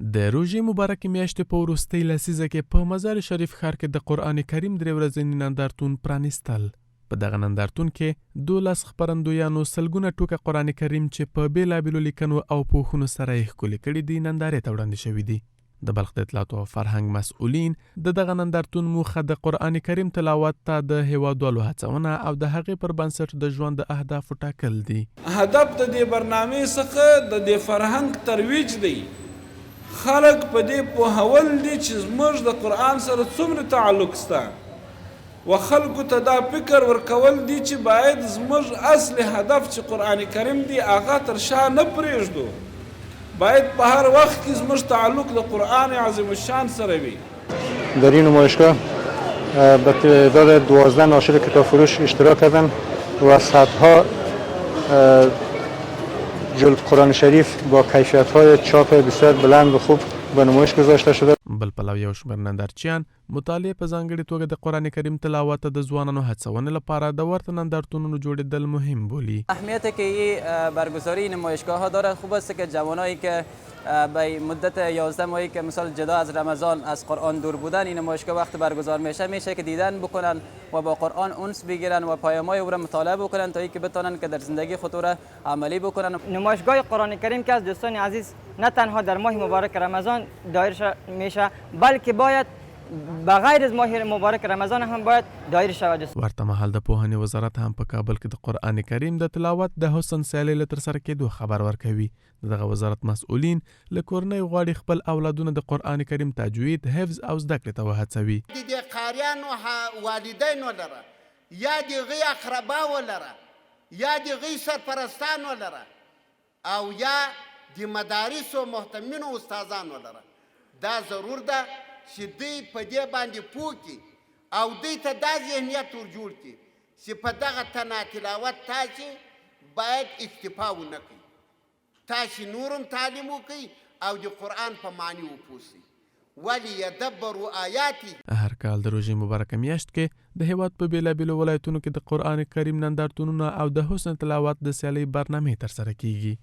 د روژې مبارکې میاشتې په وروستۍ لسیزه کې په مزار شریف ښار کې د قرآن کریم 3 ورځني نندارتون پرانیستل. په دغه نندارتون کې 12 خپرندویانو سلګونه ټوکه قرآن کریم چې په بېلابېلو لیکنو او پوښونو سره یې ښکلي کړي دي نندارې ته وړاندې شوي دي. د بلخ د اطلاعاتو او فرهنګ مسؤلین د دغه نندارتون موخه د قرآن کریم تلاوت ته د هیوادوالو هڅونه او د هغې پر بنسټ د ژوند د اهدافو ټاکل دي. هدف د دې برنامې څخه د دې فرهنګ ترویج دی. خلق په دې پوهول دي چې زموږ د قرآن سره څومره تعلق شته و خلکو ته دا فکر ورکول دي چې باید زموږ اصل هدف چې قرآن کریم دی هغه تر شا نه پرېږدو. باید په هر وقت کې زموږ تعلق د قرآن عظیم الشان سره وي. در این نمایشگاه به تعداد 12 ناشر کتاب فروش اشتراک کردن و صدها جلد قرآن شریف با کیفیت‌های چاپ بسیار بلند و خوب به نمایش گذاشته شده. بل پلو یو شمېر نندارچیان مطالعې په ځانګړې توګه د قرآن کریم تلاوت د ځوانانو هڅونې لپاره د ورته نندارتونونو جوړېدل مهم بولي. اهمیت که این برگزاری نمایشگاه ها داره خوب است که جوانایی که به مدت 11 ماهی که مثلا جدا از رمضان از قرآن دور بودن این نمایشگاه وقت برگزار میشه که دیدن بکنن و با قرآن انس بگیرن و پیام‌های او را مطالعه بکنن تا اینکه بتونن که در زندگی خود را عملی بکنن. نمایشگاه قرآن کریم که از دوستان عزیز نه تنها در ماه مبارک رمضان دایر میشه بلکه باید بغیر از ماه مبارک رمضان هم باید دایر شود. ورته مهال د پوهنې وزارت هم په کابل کې د قرآن کریم د تلاوت د حسن سیالۍ له ترسره کېدو خبر ورکوي. دغه وزارت مسؤلین له کورنۍ غواړي خپل اولادونه د قرآن کریم تجوید، حفظ او زده کړې ته وهڅوي. د قاریانو والدینو لره یا د هغوی اقرباو لره یا د هغوی سرپرستانو لره او یا د مدارسو محتمینو استادانو لره دا ضرور ده چې دوی په دې باندې پوه کړي او دوی ته دا ذهنیت ور جوړ کړي چې په دغه تنه تلاوت تاسې باید اکتفا ونه کړئ. تاسې نورم تعلیم وکړئ او د قرآن په معنی وپوسئ. ولیدبروا آیاتی. هر کال د روژې مبارکه میاشت کې د هیواد په بېلابېلو ولایتونو کې د قرآن کریم نندارتونونه او د حسن تلاوت د سیالۍ برنامې ترسره کیږي.